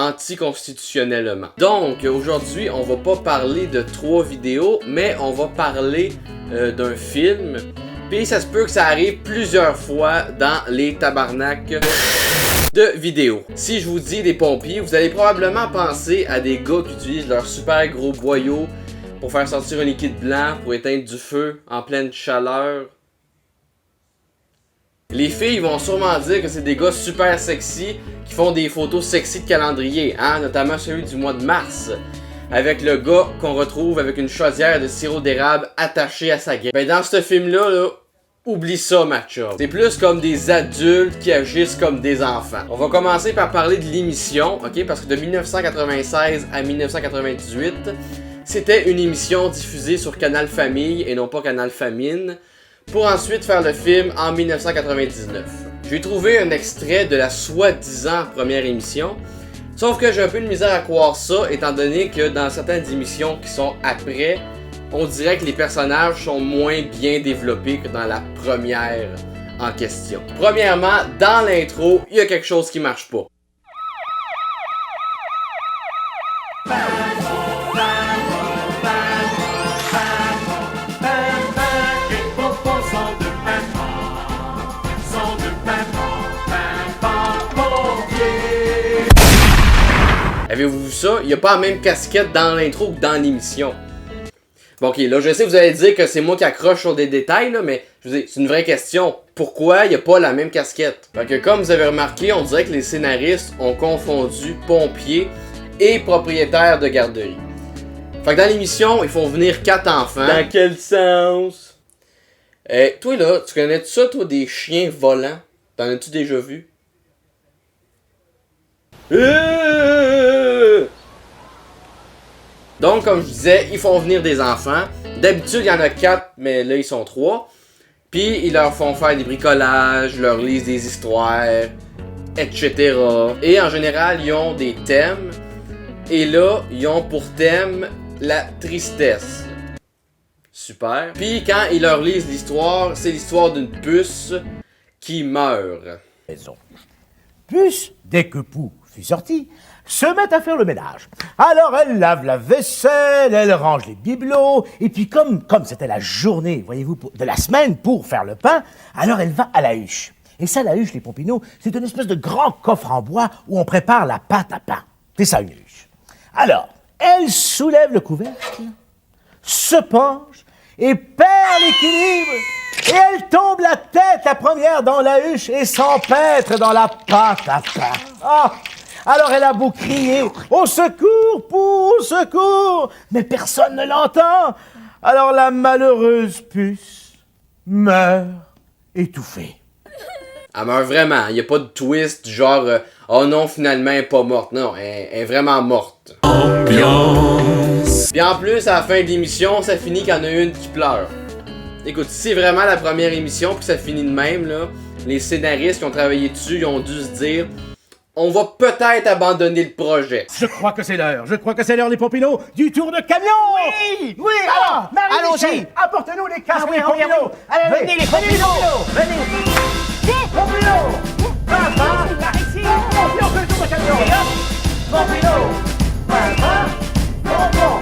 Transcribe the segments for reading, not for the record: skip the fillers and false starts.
anticonstitutionnellement. Donc, aujourd'hui, on va pas parler de 3 vidéos, mais on va parler d'un film. Puis ça se peut que ça arrive plusieurs fois dans les tabarnaks de vidéos. Si je vous dis des pompiers, vous allez probablement penser à des gars qui utilisent leur super gros boyau pour faire sortir un liquide blanc pour éteindre du feu en pleine chaleur. Les filles vont sûrement dire que c'est des gars super sexy qui font des photos sexy de calendrier, hein, notamment celui du mois de mars, avec le gars qu'on retrouve avec une chaudière de sirop d'érable attachée à sa graine. Ben dans ce film-là, là, oublie ça, match-up. C'est plus comme des adultes qui agissent comme des enfants. On va commencer par parler de l'émission, ok, parce que de 1996 à 1998, c'était une émission diffusée sur Canal Famille et non pas Canal Famine, pour ensuite faire le film en 1999. J'ai trouvé un extrait de la soi-disant première émission, sauf que j'ai un peu de misère à croire ça, étant donné que dans certaines émissions qui sont après, on dirait que les personnages sont moins bien développés que dans la première en question. Premièrement, dans l'intro, il y a quelque chose qui marche pas. Avez-vous vu ça? Il n'y a pas la même casquette dans l'intro que dans l'émission. Bon, ok, là, je sais que vous allez dire que c'est moi qui accroche sur des détails, là, mais je vous dis, c'est une vraie question. Pourquoi il n'y a pas la même casquette? Fait que comme vous avez remarqué, on dirait que les scénaristes ont confondu pompier et propriétaire de garderie. Fait que dans l'émission, ils font venir 4 enfants. Dans quel sens? Toi, là, tu connais ça, toi, des chiens volants? T'en as-tu déjà vu? Donc, comme je disais, ils font venir des enfants. D'habitude, il y en a 4, mais là, ils sont 3. Puis, ils leur font faire des bricolages, leur lisent des histoires, etc. Et en général, ils ont des thèmes. Et là, ils ont pour thème la tristesse. Super. Puis, quand ils leur lisent l'histoire, c'est l'histoire d'une puce qui meurt. Puce, dès que Pou fut sorti, se met à faire le ménage. Alors elle lave la vaisselle, elle range les bibelots, et puis comme c'était la journée, voyez-vous, de la semaine pour faire le pain, alors elle va à la huche. Et ça, la huche, les Pompineaux, c'est une espèce de grand coffre en bois où on prépare la pâte à pain. C'est ça, une huche. Alors, elle soulève le couvercle, se penche, et perd l'équilibre, et elle tombe la tête la première dans la huche et s'empêtre dans la pâte à pain. Ah! Alors elle a beau crier « Au secours, Pou, au secours !» mais personne ne l'entend. Alors la malheureuse puce meurt étouffée. Elle meurt vraiment, il n'y a pas de twist du genre oh non, finalement elle est pas morte. Non, elle est vraiment morte. Ambiance. Puis en plus, à la fin de l'émission, ça finit qu'il y en a une qui pleure. Écoute, si c'est vraiment la première émission puis ça finit de même, là, les scénaristes qui ont travaillé dessus, ils ont dû se dire on va peut-être abandonner le projet. Je crois que c'est l'heure, les Pompineaux, du tour de camion. Oui, oui, alors, allons-y, apportez-nous les casques, les Pompineaux. Allez, venez les Pompineaux, venez. Pompineaux, papa, ici, on fait le tour de camion. Pompineaux, papa, bonbon.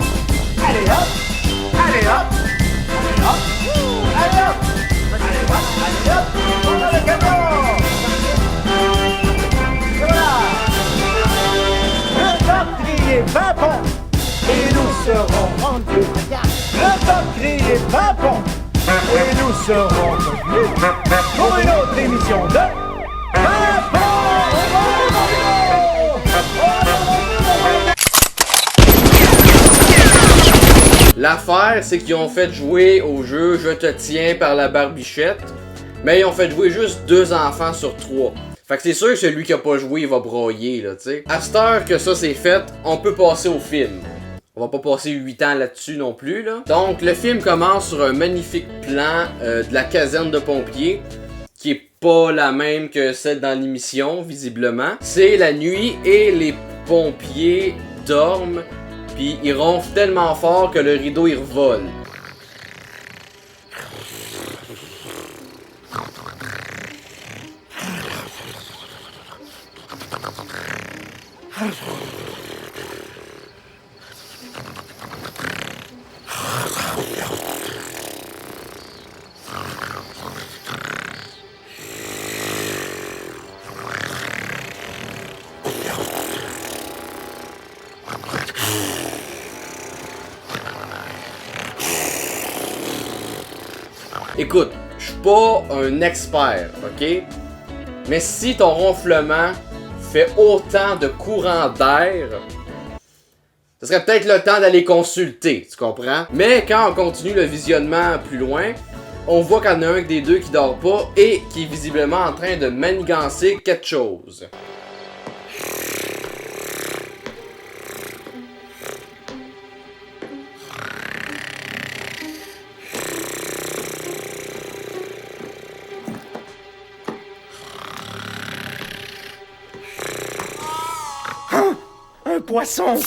Allez hop, allez hop, allez hop, allez hop, allez hop, on a le camion. Pimpon, et nous serons rendus. Le top crier pimpon, et nous serons revenus pour une autre émission de Pimpon. L'affaire, c'est qu'ils ont fait jouer au jeu Je te tiens par la barbichette, mais ils ont fait jouer juste 2 enfants sur 3. Fait que c'est sûr que celui qui a pas joué, il va broyer, là, tu sais. À cette heure que ça c'est fait, on peut passer au film. On va pas passer 8 ans là-dessus non plus, là. Donc, le film commence sur un magnifique plan de la caserne de pompiers, qui est pas la même que celle dans l'émission, visiblement. C'est la nuit et les pompiers dorment, puis ils ronflent tellement fort que le rideau, il revole. Écoute, je suis pas un expert, ok? Mais si ton ronflement fait autant de courants d'air, ce serait peut-être le temps d'aller consulter, tu comprends? Mais quand on continue le visionnement plus loin, on voit qu'il y en a un des deux qui dort pas et qui est visiblement en train de manigancer quelque chose. Un poisson!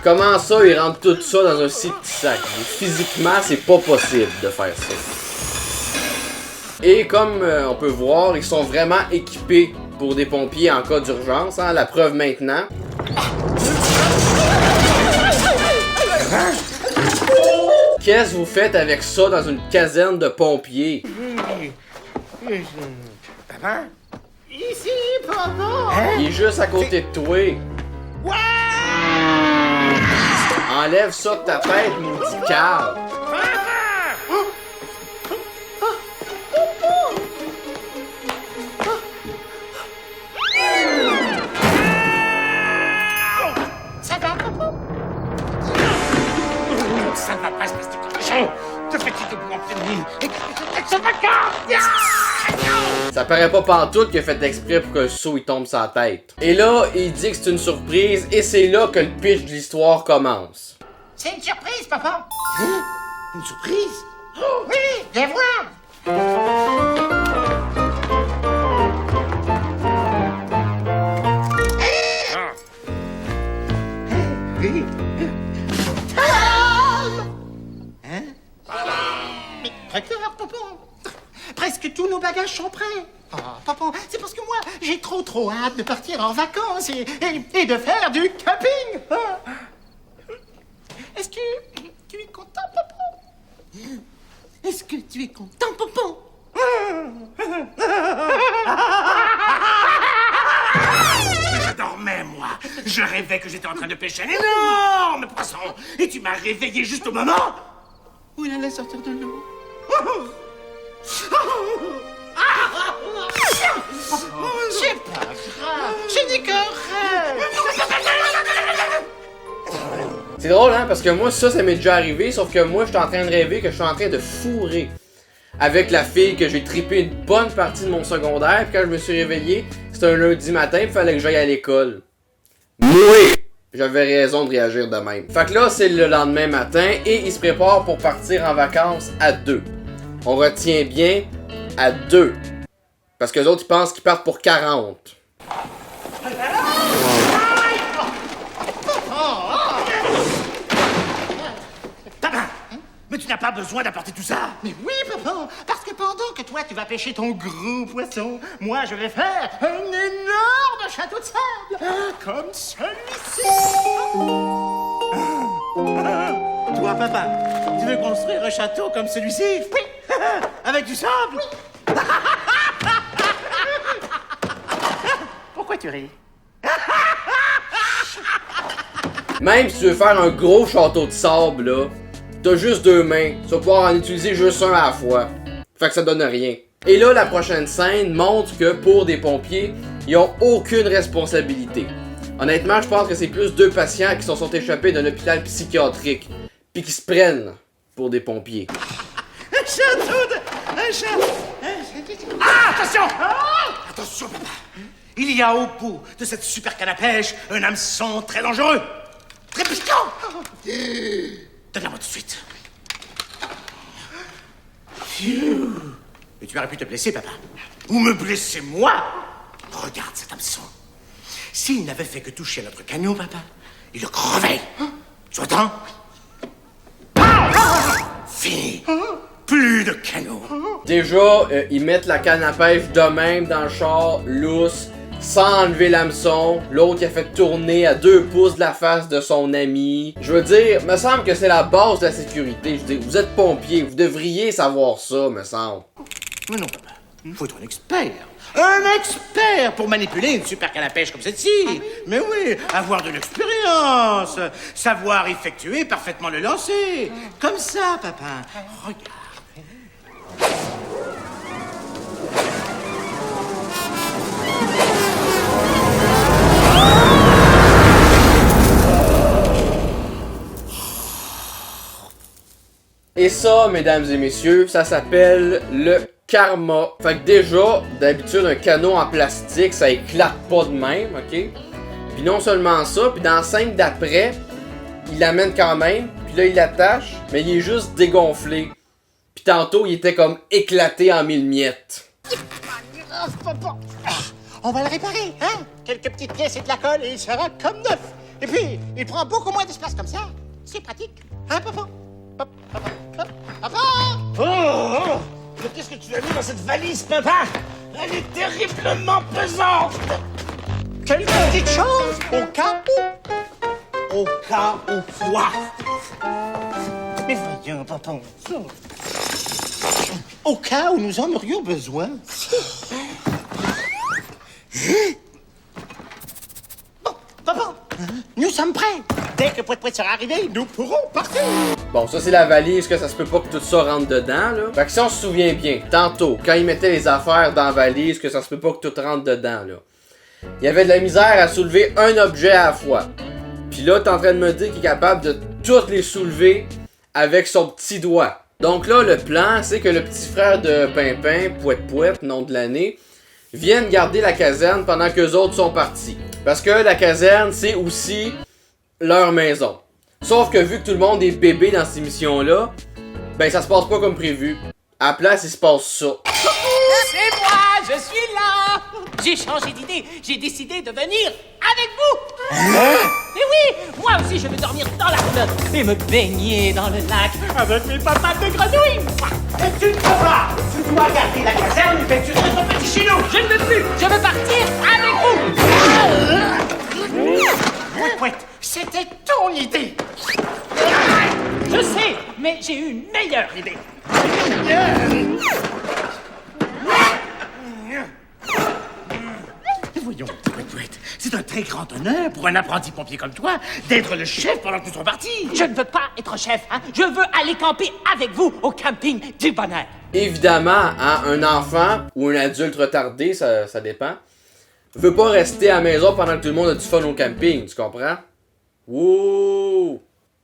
Comment ça, ils rentrent tout ça dans un si petit sac? Physiquement, c'est pas possible de faire ça. Et comme on peut voir, ils sont vraiment équipés pour des pompiers en cas d'urgence, hein, la preuve maintenant. Qu'est-ce que vous faites avec ça dans une caserne de pompiers? Papa? Ici, papa! Il est juste à côté de toi. Enlève ça de ta tête, maudit cave. Ça va, papa? Ça va pas, espèce de cochon! Te fais-tu debout en pleine nuit? Et ça va quand? Ça paraît pas pantoute qu'il a fait exprès pour que le seau il tombe sur la tête. Et là, il dit que c'est une surprise et c'est là que le pitch de l'histoire commence. C'est une surprise, papa! Une surprise? Oui, viens voir! Mais regarde, papa! Presque tous nos bagages sont prêts! Oh, papa, c'est parce que moi, j'ai trop hâte de partir en vacances et de faire du camping! Ah. Est-ce que tu es content, papa? Est-ce que tu es content, papa? Je dormais, moi. Je rêvais que j'étais en train de pêcher un énorme poisson. Et tu m'as réveillé juste au moment où il allait sortir de l'eau. C'est pas grave, j'ai des querelles. C'est drôle, hein, parce que moi, ça m'est déjà arrivé, sauf que moi, je suis en train de rêver que je suis en train de fourrer avec la fille que j'ai trippé une bonne partie de mon secondaire, puis quand je me suis réveillé, c'était un lundi matin, il fallait que j'aille à l'école. Oui! J'avais raison de réagir de même. Fait que là, c'est le lendemain matin, et ils se préparent pour partir en vacances à 2. On retient bien à 2. Parce que les autres, ils pensent qu'ils partent pour 40. Papa, mais tu n'as pas besoin d'apporter tout ça. Mais oui, papa, parce que pendant que toi, tu vas pêcher ton gros poisson, moi, je vais faire un énorme château de sable, comme celui-ci. Toi, papa, tu veux construire un château comme celui-ci? Oui. Avec du sable? Oui. Pourquoi tu ris? Même si tu veux faire un gros château de sable, là, t'as juste 2 mains. Tu vas pouvoir en utiliser juste un à la fois. Fait que ça donne rien. Et là, la prochaine scène montre que pour des pompiers, ils ont aucune responsabilité. Honnêtement, je pense que c'est plus 2 patients qui sont échappés d'un hôpital psychiatrique, puis qui se prennent pour des pompiers. Un château de... Un château... Ah, attention! Attention, papa. Il y a au bout de cette super canne à pêche un hameçon très dangereux. Très piquant. Donne-la-moi tout de suite. Phew. Et tu aurais pu te blesser, papa. Ou me blesser, moi. Regarde cet hameçon. S'il n'avait fait que toucher à notre canot, papa, il le crevait. Tu entends? Fini. Plus de canot. Déjà, ils mettent la canne à pêche de même dans le char, lousse, sans enlever l'hameçon. L'autre, il a fait tourner à 2 pouces de la face de son ami. Je veux dire, me semble que c'est la base de la sécurité. Je veux dire, vous êtes pompier, vous devriez savoir ça, me semble. Mais non, papa. Faut être un expert. Un expert pour manipuler une super canne à pêche comme celle-ci. Mais oui, avoir de l'expérience. Savoir effectuer parfaitement le lancer. Comme ça, papa. Regarde. Et ça, mesdames et messieurs, ça s'appelle le karma. Fait que déjà, d'habitude, un canot en plastique, ça éclate pas de même, ok? Puis non seulement ça, puis dans la scène d'après, il l'amène quand même, puis là, il l'attache, mais il est juste dégonflé. Puis tantôt, il était comme éclaté en 1000 miettes. On va le réparer, hein? Quelques petites pièces et de la colle et il sera comme neuf. Et puis, il prend beaucoup moins d'espace comme ça. C'est pratique, hein, papa? Papa! Oh! Mais qu'est-ce que tu as mis dans cette valise, papa? Elle est terriblement pesante! Quelques petites choses au cas où. Au cas où quoi? Mais voyons, papa. Au cas où nous en aurions besoin. Bon, papa, nous sommes prêts. Dès que Pouet sera arrivé, nous pourrons partir. Bon, ça c'est la valise, que ça se peut pas que tout ça rentre dedans, là. Fait que si on se souvient bien, tantôt, quand ils mettaient les affaires dans la valise, que ça se peut pas que tout rentre dedans, là. Il y avait de la misère à soulever un objet à la fois. Puis là, t'es en train de me dire qu'il est capable de toutes les soulever avec son petit doigt. Donc là, le plan, c'est que le petit frère de Pimpin, Pouet, nom de l'année, vienne garder la caserne pendant qu'eux autres sont partis. Parce que la caserne, c'est aussi leur maison. Sauf que vu que tout le monde est bébé dans cette émission-là, ben ça se passe pas comme prévu. À la place, il se passe ça. C'est moi, je suis là. J'ai changé d'idée, j'ai décidé de venir avec vous. Et oui, moi aussi je veux dormir dans la flotte et me baigner dans le lac avec mes papates de grenouilles. Et tu ne peux pas! Tu dois garder la caserne et effectuer ton petit chez nous! Je ne veux plus, je veux partir avec vous. Pouet, c'était ton idée. Je sais, mais j'ai eu une meilleure idée. Voyons, Pouet, c'est un très grand honneur pour un apprenti pompier comme toi d'être le chef pendant que nous sommes partis. Je ne veux pas être chef, hein. Je veux aller camper avec vous au camping du bonheur. Évidemment, hein, un enfant ou un adulte retardé, ça dépend, veut pas rester à la maison pendant que tout le monde a du fun au camping, tu comprends? Wouh!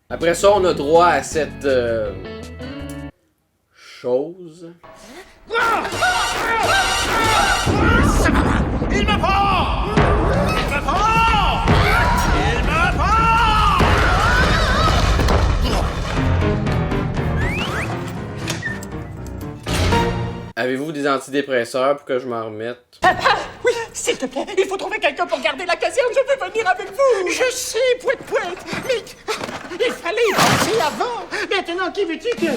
Après ça, on a droit à cette... chose... Il me prend! Il me prend! Il me prend! Avez-vous des antidépresseurs pour que je m'en remette? Papa, oui, s'il te plaît, il faut trouver quelqu'un pour garder la caserne. Je veux venir avec vous. Je sais, Pouet, mais il fallait y penser avant. Maintenant, qui veux-tu que...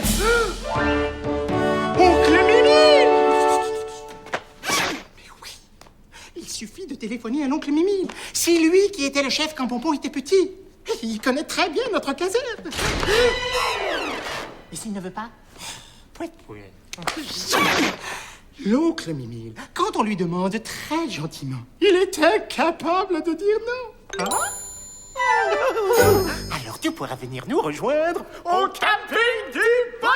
Oncle Mimi! Mais oui, il suffit de téléphoner à l'oncle Mimi. C'est lui qui était le chef quand Pompon était petit. Il connaît très bien notre caserne. Et s'il ne veut pas? Pouet. L'oncle Mimi, quand on lui demande très gentiment, il est incapable de dire non. Alors tu pourras venir nous rejoindre au camping du bonheur.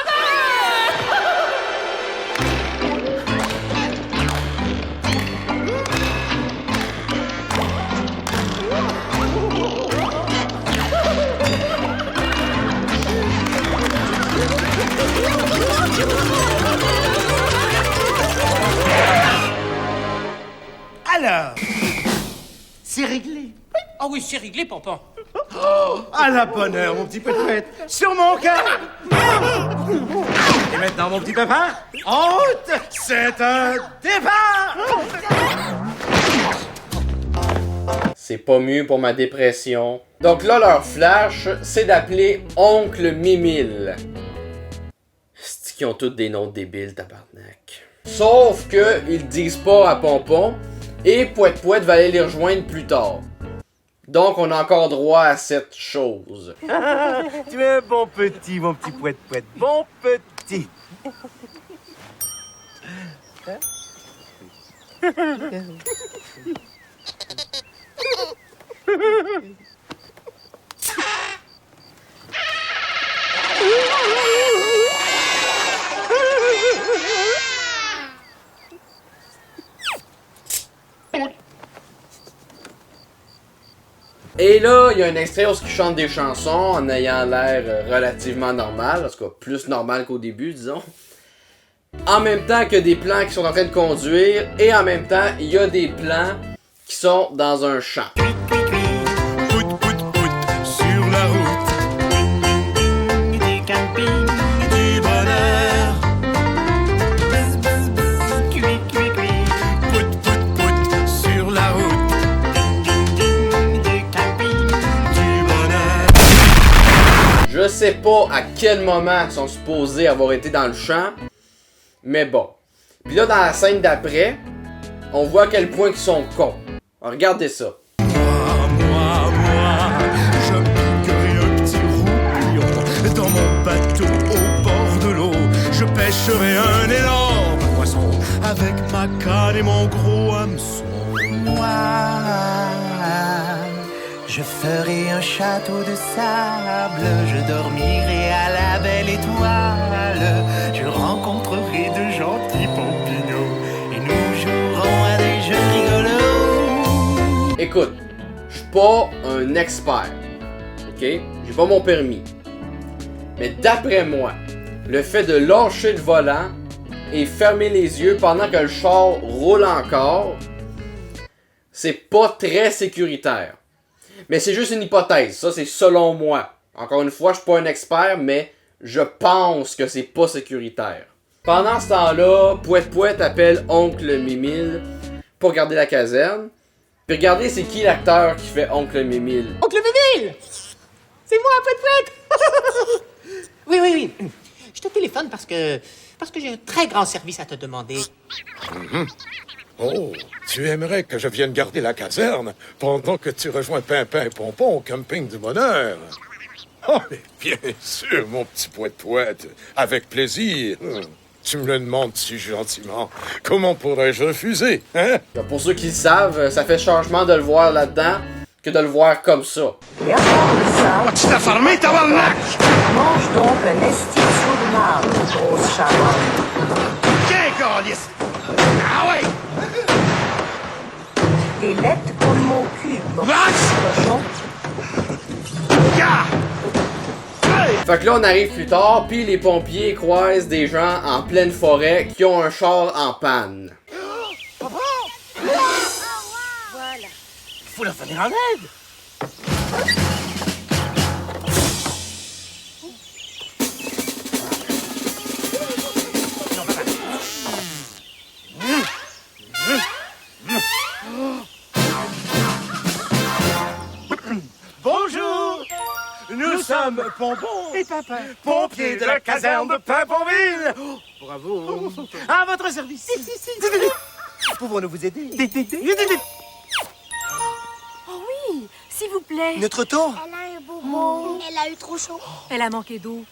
Alors, C'est réglé. Ah oui, c'est réglé, Pompon. Oh, à la bonne heure, mon petit poète, sur mon cœur. Et maintenant, mon petit papa, en route, c'est un départ. C'est pas mieux pour ma dépression. Donc là, leur flash, c'est d'appeler Oncle Mimile. C'est qu'ils ont tous des noms débiles, tabarnak. Sauf que ils disent pas à Pompon, et Pouette Pouette va aller les rejoindre plus tard. Donc on a encore droit à cette chose. Tu es un bon petit, mon petit poète, bon petit. Et là, il y a un extrait où ils chantent des chansons en ayant l'air relativement normal, en tout cas plus normal qu'au début, disons. En même temps que des plans qui sont en train de conduire, et en même temps, il y a des plans qui sont dans un champ. Pout, pout, pout, sur la route du camping du bonheur. Bzz, bzz, bzz, cui, cui, cui. Pout, pout, pout, sur la route du camping du bonheur. Je sais pas à quel moment ils sont supposés avoir été dans le champ, mais bon. Puis là, dans la scène d'après, on voit à quel point ils sont cons. Alors, regardez ça. Moi, je piquerai un petit roupillon dans mon bateau au bord de l'eau. Je pêcherai un énorme poisson avec ma canne et mon gros hameçon. Moi, je ferai un château de sable, je dormirai à la belle étoile, je rencontrerai de gentils pompignons et nous jouerons à des jeux rigolos. Écoute, je suis pas un expert, ok? J'ai pas mon permis. Mais d'après moi, le fait de lâcher le volant et fermer les yeux pendant que le char roule encore, c'est pas très sécuritaire. Mais c'est juste une hypothèse, ça c'est selon moi. Encore une fois, je suis pas un expert, mais je pense que c'est pas sécuritaire. Pendant ce temps-là, Pouette Pouette appelle Oncle Mimile pour garder la caserne. Puis regardez, c'est qui l'acteur qui fait Oncle Mimile? Oncle Mimile! C'est moi, Pouette Pouette! Oui. Je te téléphone parce que j'ai un très grand service à te demander. Oh, tu aimerais que je vienne garder la caserne pendant que tu rejoins Pimpin et Pompon au camping du bonheur? Oh, mais bien sûr, mon petit poète, avec plaisir. Tu me le demandes si gentiment. Comment pourrais-je refuser, hein? Pour ceux qui le savent, ça fait changement de le voir là-dedans que de le voir comme ça. Et à part de ça, Tu t'as fermé, tabarnak! mange donc un esti de marde, grosse charogne. Tiens, câlisse! Ah ouais! Les lettres pour mon cul, mon Vache! cochon. Gars! Fait que là, on arrive plus tard, puis les pompiers croisent des gens en pleine forêt qui ont un char en panne. Faut leur venir en aide. Bonjour! Nous sommes Pompon et Pimpin, pompiers de la caserne de Pimponville. Oh, bravo! À votre service! Pouvons-nous vous aider? Oh oui, s'il vous plaît. Notre tour? Elle a un bobo. Elle a eu trop chaud. Elle a manqué d'eau.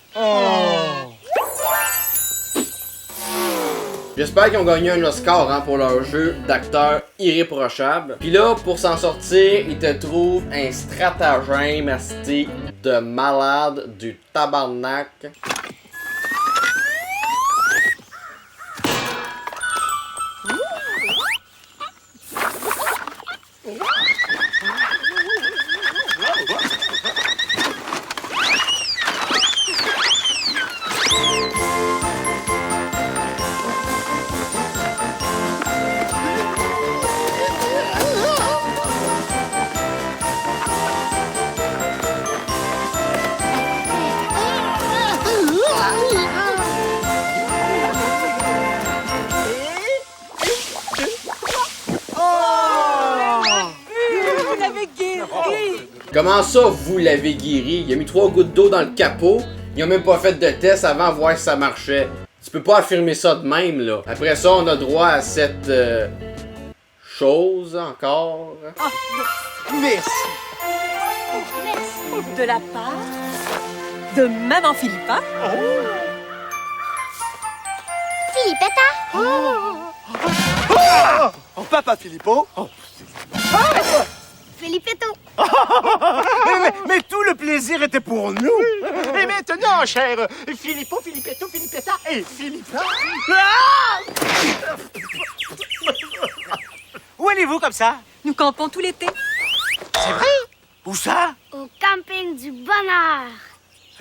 J'espère qu'ils ont gagné un Oscar pour leur jeu d'acteur irréprochable. Puis là, pour s'en sortir, ils te trouvent un stratagème asti de malade du tabarnak. Comment ça, vous l'avez guéri? Il a mis 3 gouttes d'eau dans le capot. Ils ont même pas fait de test avant de voir si ça marchait. Tu peux pas affirmer ça de même, là. Après ça, on a droit à cette... chose encore. Oh, merci. De la part de Maman Philippa. Philippetta. Oh, Papa Filippo. Filippetto. Mais tout le plaisir était pour nous. Et maintenant, cher Filippo, Filippetto, Filippetta et Philippa. Où allez-vous comme ça? Nous campons tout l'été. C'est vrai? Où ça? Au camping du bonheur.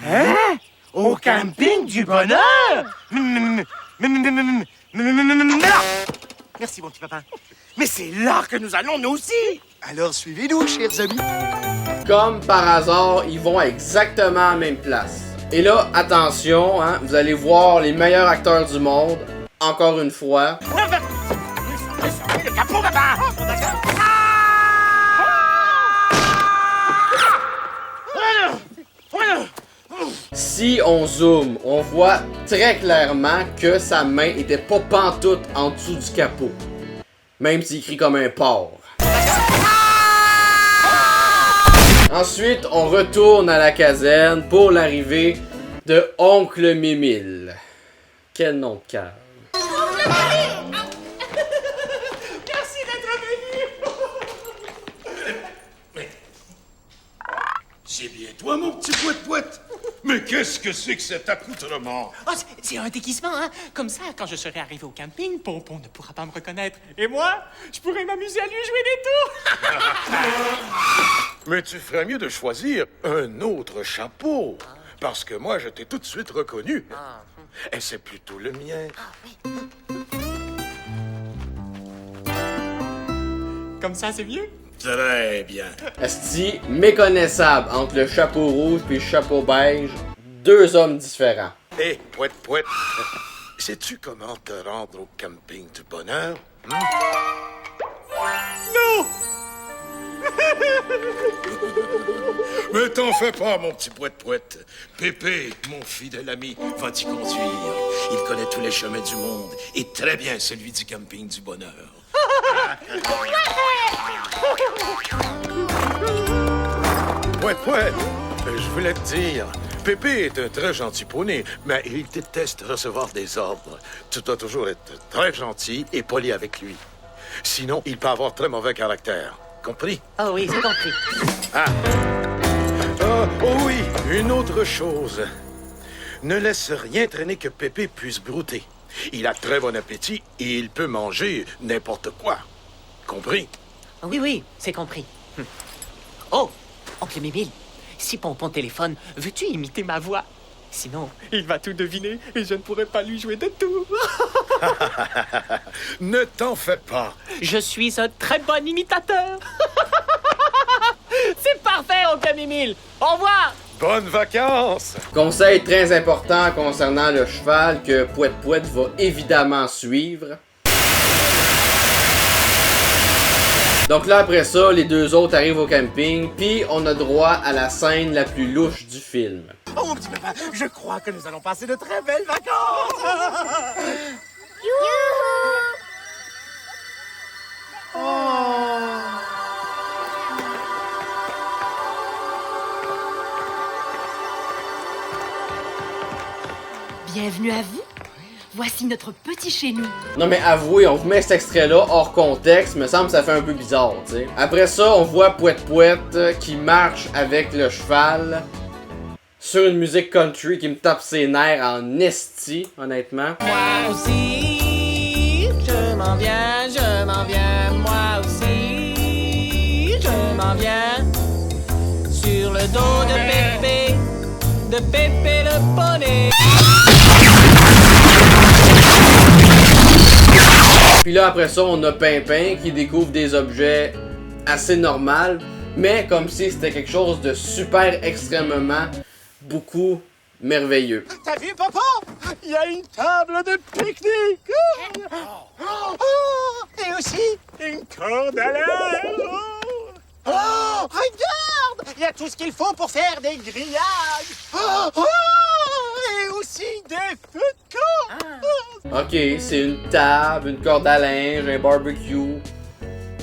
Hein? Au camping du bonheur? Merci, mon petit papa. Mais c'est là que nous allons, nous aussi. Alors, suivez-nous, chers amis. Comme par hasard, ils vont à exactement la même place. Et là, attention, hein, vous allez voir les meilleurs acteurs du monde, encore une fois. Le capot, papa! Si on zoome, on voit très clairement que sa main était pas pantoute en dessous du capot. Même s'il crie comme un porc. Ensuite, on retourne à la caserne pour l'arrivée de Oncle Mimile. Quel nom de cave. Merci d'être venu. C'est bien toi, mon petit poète-poète. Mais qu'est-ce que c'est que cet accoutrement? Oh, c'est un déguisement, hein? Comme ça, quand je serai arrivé au camping, Pompon ne pourra pas me reconnaître. Et moi, je pourrai m'amuser à lui jouer des tours. Mais tu ferais mieux de choisir un autre chapeau. Parce que moi, je t'ai tout de suite reconnu. Et c'est plutôt le mien. Comme ça, c'est mieux? Très bien. Esti, méconnaissable entre le chapeau rouge et le chapeau beige. Deux hommes différents. Hé, poète-poète, sais-tu comment te rendre au camping du bonheur? Non! Mais t'en fais pas, mon petit poète-poète. Pépé, mon fidèle ami, va t'y conduire. Il connaît tous les chemins du monde et très bien celui du camping du bonheur. Poète-poète, je voulais te dire, Pépé est un très gentil poney, mais il déteste recevoir des ordres. Tu dois toujours être très gentil et poli avec lui. Sinon, il peut avoir très mauvais caractère. Compris? Oh oui, c'est compris. Oh oui, une autre chose. Ne laisse rien traîner que Pépé puisse brouter. Il a très bon appétit et il peut manger n'importe quoi. Compris? Oui, oui, c'est compris. Oh, oncle Mimile, si Pompon téléphone, veux-tu imiter ma voix? Sinon, il va tout deviner et je ne pourrai pas lui jouer de tours. Ne t'en fais pas. Je suis un très bon imitateur. C'est parfait, oncle Mimile. Au revoir. Bonnes vacances! Conseil très important concernant le cheval que Pouette-Pouette va évidemment suivre. Donc là, après ça, les deux autres arrivent au camping, puis on a droit à la scène la plus louche du film. Oh, mon petit papa, je crois que nous allons passer de très belles vacances. Bienvenue à vous. Voici notre petit chez nous. Non mais avouez, on vous met cet extrait-là hors contexte, me semble que ça fait un peu bizarre, tu sais. Après ça, on voit Pouette-Pouette qui marche avec le cheval sur une musique country qui me tape ses nerfs en esti, honnêtement. Moi aussi, je m'en viens, moi aussi, je m'en viens. Sur le dos de Pépé le poney. Puis là, après ça, on a Pimpin qui découvre des objets assez normaux, mais comme si c'était quelque chose de super extrêmement beaucoup merveilleux. T'as vu, Pompon? Il y a une table de pique-nique. Et aussi une corde à l'air. Oh, regarde! Il y a tout ce qu'il faut pour faire des grillades. Oh, et aussi des feux de camp. Ok, c'est une table, une corde à linge, un barbecue.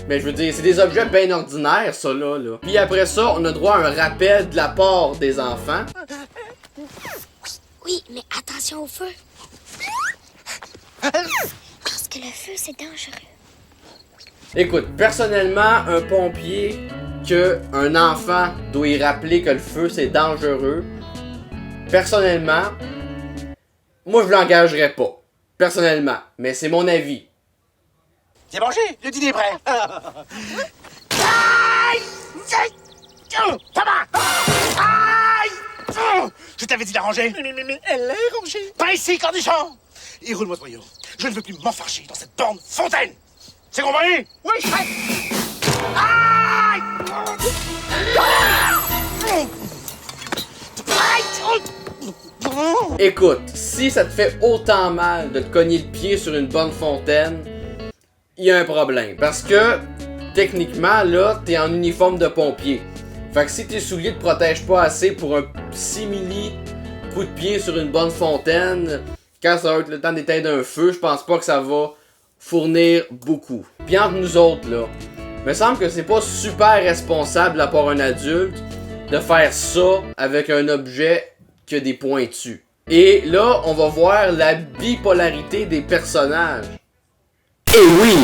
Mais je veux dire, c'est des objets bien ordinaires, ça, là. Puis après ça, on a droit à un rappel de la part des enfants. Oui, mais attention au feu. Parce que le feu, c'est dangereux. Écoute, personnellement, un pompier qu'un enfant doit y rappeler que le feu, c'est dangereux. Personnellement, moi, je l'engagerais pas. Personnellement. Mais c'est mon avis. C'est mangé, le dîner est prêt. Je t'avais dit de la ranger. Mais elle est rangée. Pas ici, cornichon. Et roule-moi ce voyou. Je ne veux plus m'enfarger dans cette borne fontaine. C'est compris? Oui, je fais. Écoute, si ça te fait autant mal de te cogner le pied sur une bonne fontaine, il y a un problème. Parce que, techniquement, là, t'es en uniforme de pompier. Fait que si tes souliers te protègent pas assez pour un simili coup de pied sur une bonne fontaine, quand ça va être le temps d'éteindre un feu, je pense pas que ça va fournir beaucoup. Puis entre nous autres, là, me semble que c'est pas super responsable de la part d'un adulte de faire ça avec un objet qui a des pointus. Et là, on va voir la bipolarité des personnages. Et oui!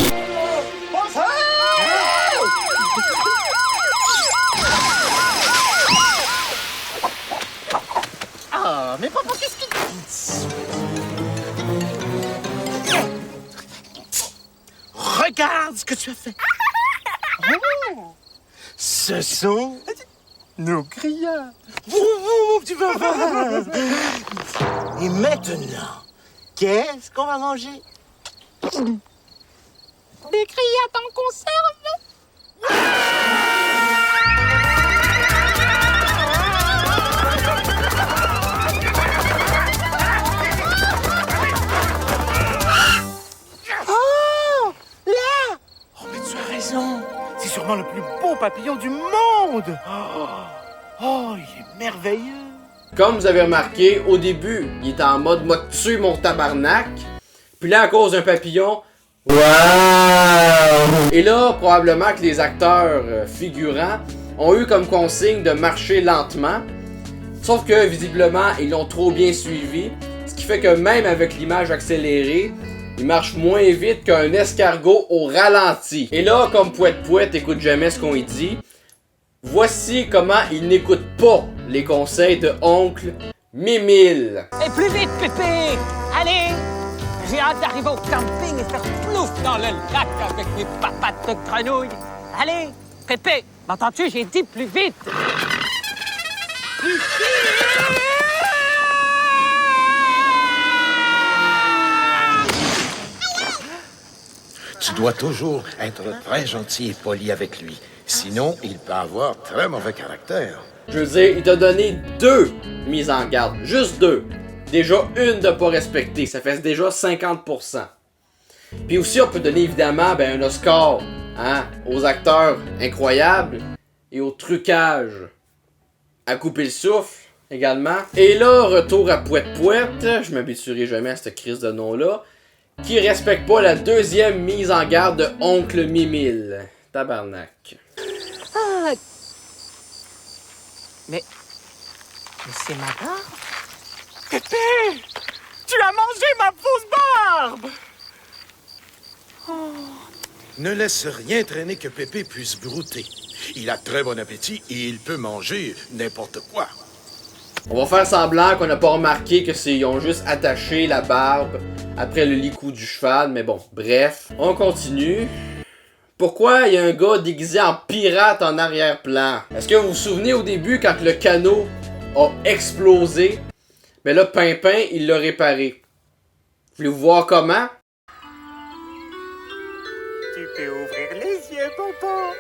Ah, mais papa, qu'est-ce que tu dis? Regarde ce que tu as fait. Oh, ce sont nos grillades. Mon petit papa. Et maintenant, qu'est-ce qu'on va manger? Des grillades en conserve. Oh, là! Oh, mais tu as raison. C'est sûrement le plus beau papillon du monde. Oh, il est merveilleux. Comme vous avez remarqué, au début, il était en mode « m'a tué mon tabarnak ». Puis là, à cause d'un papillon, wow! Et là, probablement que les acteurs figurants ont eu comme consigne de marcher lentement. Sauf que, visiblement, ils l'ont trop bien suivi. Ce qui fait que même avec l'image accélérée, il marche moins vite qu'un escargot au ralenti. Et là, comme Pouette écoute jamais ce qu'on y dit, voici comment il n'écoute pas les conseils de Oncle Mimile. Et plus vite, Pépé! Allez! J'ai hâte d'arriver au camping et faire plouf dans le lac avec mes papates de grenouille. Allez, Pépé, m'entends-tu? J'ai dit plus vite! Plus vite! Tu dois toujours être très gentil et poli avec lui. Sinon, il peut avoir très mauvais caractère. Je veux dire, il t'a donné 2 mises en garde. Juste 2. Déjà, une de pas respecter. Ça fait déjà 50%. Puis aussi, on peut donner évidemment un Oscar aux acteurs incroyables et au trucage à couper le souffle également. Et là, retour à Pouette. Je m'habituerai jamais à cette crise de nom-là. Qui respecte pas la 2e mise en garde de Oncle Mimile. Tabarnak. Ah. Mais c'est ma barbe? Pépé! Tu as mangé ma fausse barbe! Ne laisse rien traîner que Pépé puisse brouter. Il a très bon appétit et il peut manger n'importe quoi. On va faire semblant qu'on n'a pas remarqué que ils ont juste attaché la barbe après le licou du cheval, mais bon, bref. On continue. Pourquoi il y a un gars déguisé en pirate en arrière-plan? Est-ce que vous vous souvenez au début quand le canot a explosé? Mais là, Pimpin, il l'a réparé. Voulez-vous voir comment? Tu peux ouvrir les yeux, papa.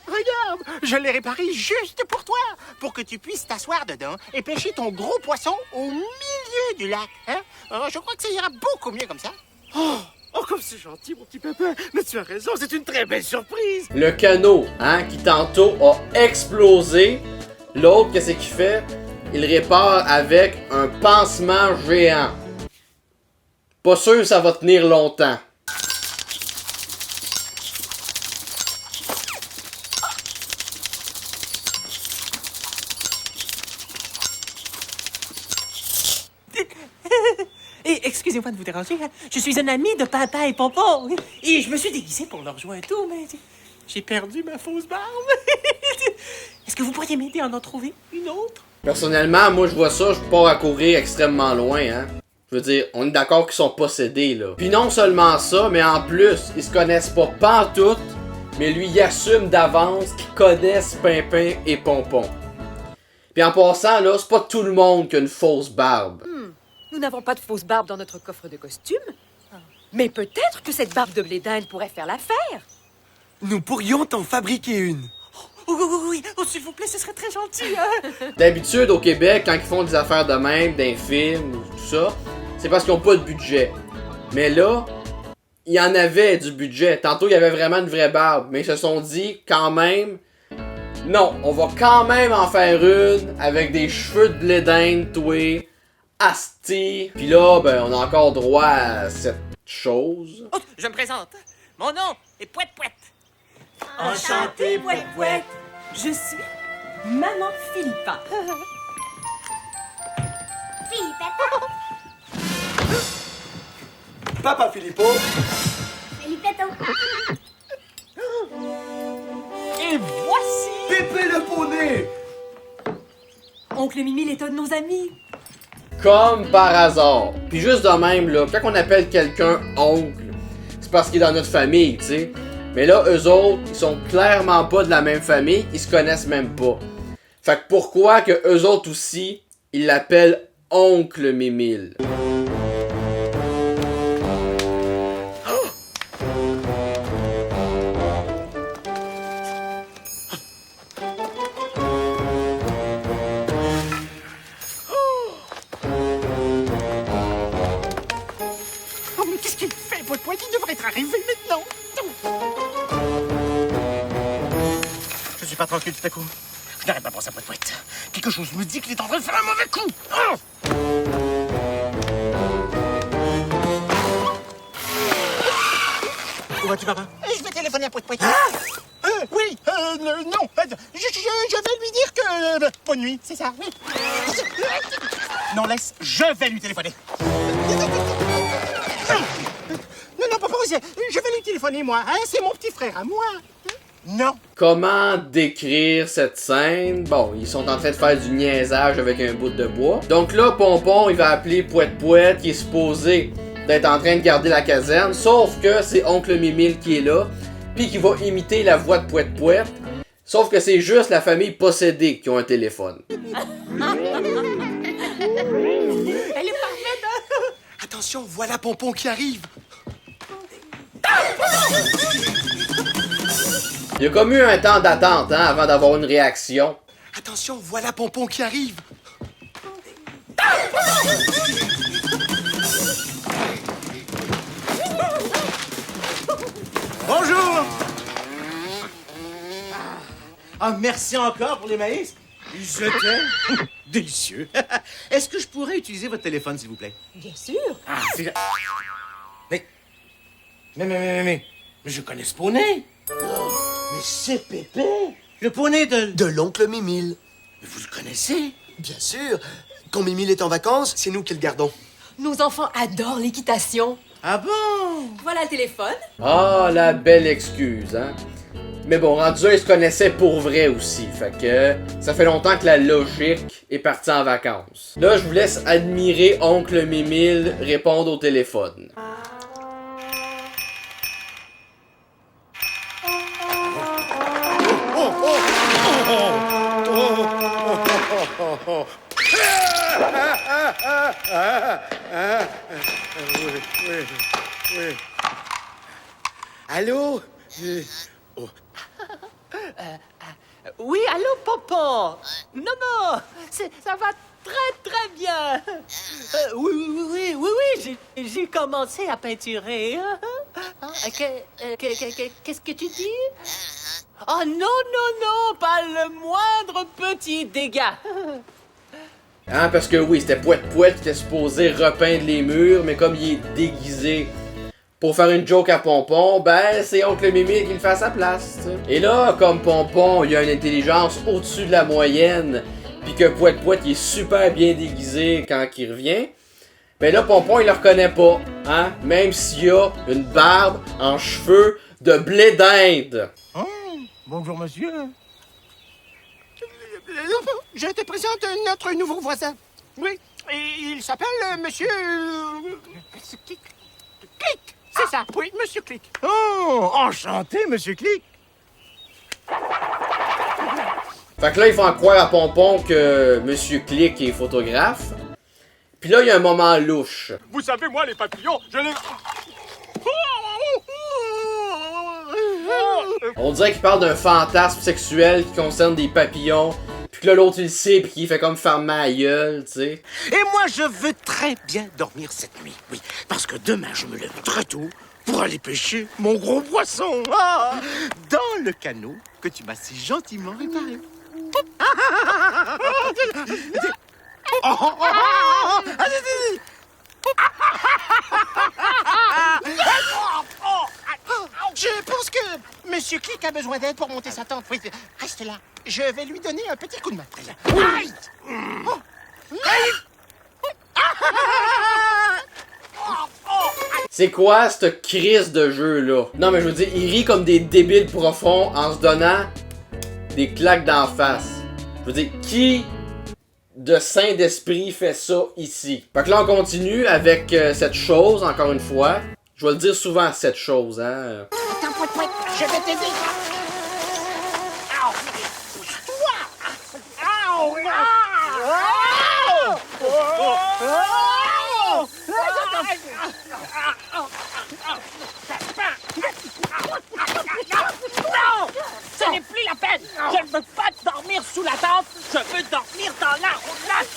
Regarde, je l'ai réparé juste pour toi, pour que tu puisses t'asseoir dedans et pêcher ton gros poisson au milieu du lac. Hein? Je crois que ça ira beaucoup mieux comme ça. Oh, Oh, comme c'est gentil, mon petit papa. Mais tu as raison, c'est une très belle surprise. Le canot, hein, qui tantôt a explosé. L'autre, qu'est-ce qu'il fait? Il répare avec un pansement géant. Pas sûr que ça va tenir longtemps. Et excusez-moi de vous déranger, hein. Je suis un ami de Papa et Pompon. Et je me suis déguisé pour leur jouer un tour, mais j'ai perdu ma fausse barbe. Est-ce que vous pourriez m'aider à en trouver une autre? Personnellement, moi je vois ça, je pars à courir extrêmement loin, hein. Je veux dire, on est d'accord qu'ils sont possédés, là. Puis non seulement ça, mais en plus, ils se connaissent pas pantoute, mais lui, il assume d'avance qu'ils connaissent Pimpin et Pompon. Puis en passant, là, c'est pas tout le monde qui a une fausse barbe. Nous n'avons pas de fausse barbe dans notre coffre de costume. Mais peut-être que cette barbe de blé d'Inde pourrait faire l'affaire. Nous pourrions t'en fabriquer une. Oui, oh, s'il vous plaît, ce serait très gentil, hein. D'habitude, au Québec, quand ils font des affaires de même, d'un film, ou tout ça, c'est parce qu'ils ont pas de budget. Mais là, il y en avait du budget. Tantôt, il y avait vraiment une vraie barbe. Mais ils se sont dit, quand même, non, on va quand même en faire une avec des cheveux de blé d'Inde toués, asti. Puis là, ben, on a encore droit à cette chose. Oh, je me présente. Mon nom est Pouette Pouette. Enchantée, Pouette Pouette. Je suis Maman Philippa. Philippette. Papa Filippo. Philippetto. Et voici... Pépé le poney. Oncle Mimile est un de nos amis. Comme par hasard. Puis juste de même, là, quand on appelle quelqu'un oncle, c'est parce qu'il est dans notre famille, tu sais. Mais là, eux autres, ils sont clairement pas de la même famille, ils se connaissent même pas. Fait que pourquoi que eux autres aussi, ils l'appellent Oncle Mimile? Oh, mais qu'est-ce qu'il fait, Pouette Pouette? Il devrait être arrivé maintenant. Je suis pas tranquille tout à coup. Je n'arrête pas pour ça, Pouette Pouette. Quelque chose me dit qu'il est en train de faire un mauvais coup. Oh! Où vas-tu, papa? Je vais téléphoner à Pouette Pouette. Oui, non. Je vais lui dire que... bonne nuit, c'est ça, oui. Non, laisse, je vais lui téléphoner. Non, papa, je vais lui téléphoner, moi. Hein? C'est mon petit frère à moi. Non. Comment décrire cette scène? Bon, ils sont en train de faire du niaisage avec un bout de bois. Donc là, Pompon, il va appeler Pouette Pouette, qui est supposé d'être en train de garder la caserne, sauf que c'est Oncle Mimile qui est là, puis qui va imiter la voix de Pouette Pouette, sauf que c'est juste la famille possédée qui ont un téléphone. Elle est parfaite, hein? Attention, voilà Pompon qui arrive. Il y a comme eu un temps d'attente, hein, avant d'avoir une réaction. Attention, voilà Pompon qui arrive. Bonjour! Ah, merci encore pour les maïs. Ils étaient délicieux. Est-ce que je pourrais utiliser votre téléphone, s'il vous plaît? Bien sûr. Ah, c'est... Mais je connais ce poney. Mais c'est Pépé, le poney De l'oncle Mimile. Mais vous le connaissez? Bien sûr. Quand Mimile est en vacances, c'est nous qui le gardons. Nos enfants adorent l'équitation. Ah bon? Voilà le téléphone. Ah, la belle excuse, hein. Mais bon, rendu là, ils se connaissaient pour vrai aussi. Fait que ça fait longtemps que la logique est partie en vacances. Là, je vous laisse admirer Oncle Mimile répondre au téléphone. Oui. Allô? Oui, allô, Pompon? Non, ça va très bien. Oui, j'ai commencé à peinturer. Qu'est-ce que tu dis? Oh non, pas le moindre petit dégât. Hein, parce que oui, c'était Pouette qui était supposé repeindre les murs, mais comme il est déguisé pour faire une joke à Pompon, ben c'est Oncle Mimi qui le fait à sa place, t'sais. Et là, comme Pompon, il a une intelligence au-dessus de la moyenne, puis que Pouette il est super bien déguisé quand il revient, ben là, Pompon, il le reconnaît pas, hein, même s'il a une barbe en cheveux de blé d'Inde. Bonjour, monsieur. Je te présente notre nouveau voisin. Oui, et il s'appelle monsieur... Monsieur Click. Click, c'est ça, oui, monsieur Click. Oh, enchanté, monsieur Click. Fait que là, ils font croire à Pompon que Monsieur Click est photographe. Puis là, il y a un moment louche. Vous savez, moi, les papillons, je les... On dirait qu'il parle d'un fantasme sexuel qui concerne des papillons. Puis que là, l'autre, il le sait, puis qu'il fait comme fermer la gueule, tu sais. Et moi, je veux très bien dormir cette nuit, oui. Parce que demain, je me lève très tôt pour aller pêcher mon gros poisson. Ah, dans le canot que tu m'as si gentiment réparé. Je pense que monsieur Click a besoin d'aide pour monter sa tente. Oui, reste là. Je vais lui donner un petit coup de main. Aïe! C'est quoi cette crise de jeu-là? Non, mais je veux dire, ils rient comme des débiles profonds en se donnant des claques d'en face. Je veux dire, qui de saint d'esprit fait ça ici? Fait que là, on continue avec cette chose, encore une fois. Je vais le dire souvent, cette chose, hein. Attends, Pouette, je vais t'aider. Non! Ce n'est plus la peine! Je ne veux pas dormir sous la tente, je veux dormir dans la roulotte!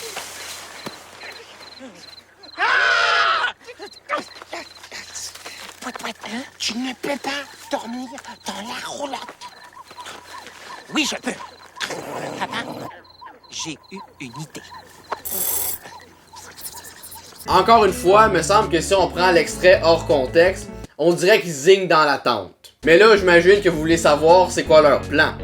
Pouette, tu ne peux pas dormir dans la roulotte. Oui, je peux. Papa, j'ai eu une idée. Encore une fois, me semble que si on prend l'extrait hors contexte, on dirait qu'ils zignent dans la tente. Mais là, j'imagine que vous voulez savoir c'est quoi leur plan.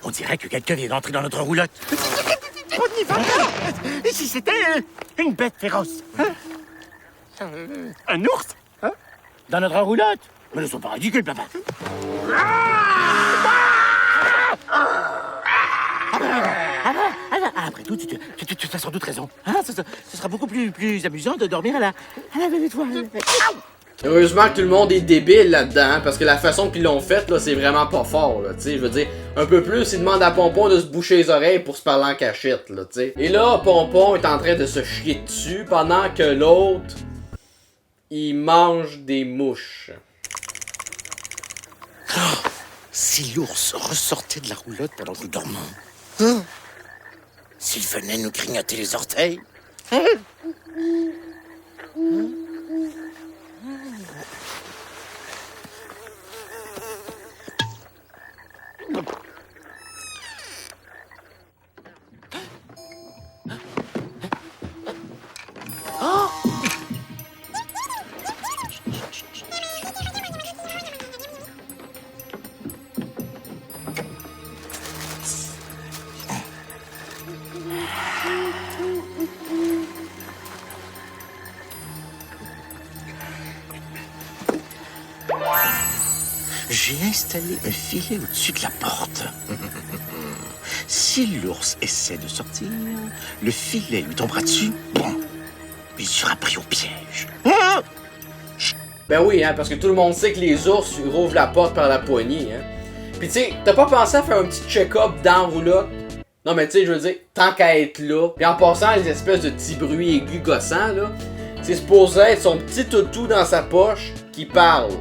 On dirait que quelqu'un vient d'entrer dans notre roulotte. On n'y va pas. Et si c'était une bête féroce? Un ours? Dans notre roulotte? Mais ne sois pas ridicule, papa. Après tout, tu as sans doute raison. Hein, ce sera beaucoup plus amusant de dormir à la belle étoile. Heureusement que tout le monde est débile là-dedans, hein, parce que la façon qu'ils l'ont faite, là, c'est vraiment pas fort, là, tu sais, je veux dire, un peu plus, ils demandent à Pompon de se boucher les oreilles pour se parler en cachette, là, tu sais. Et là, Pompon est en train de se chier dessus, pendant que l'autre, il mange des mouches. Oh, si l'ours ressortait de la roulotte pendant que nous dormons, hein? S'il venait nous grignoter les orteils, hein? J'ai installé un filet au-dessus de la porte. Si l'ours essaie de sortir, le filet lui tombera dessus. Bon, il sera pris au piège. Ben oui, hein, parce que tout le monde sait que les ours rouvrent la porte par la poignée, hein. Pis tu sais, t'as pas pensé à faire un petit check-up dans la roulotte? Non mais tu sais, je veux dire, tant qu'à être là, pis en passant les espèces de petits bruits aigus gossants, là, C'est supposé être son petit toutou dans sa poche qui parle.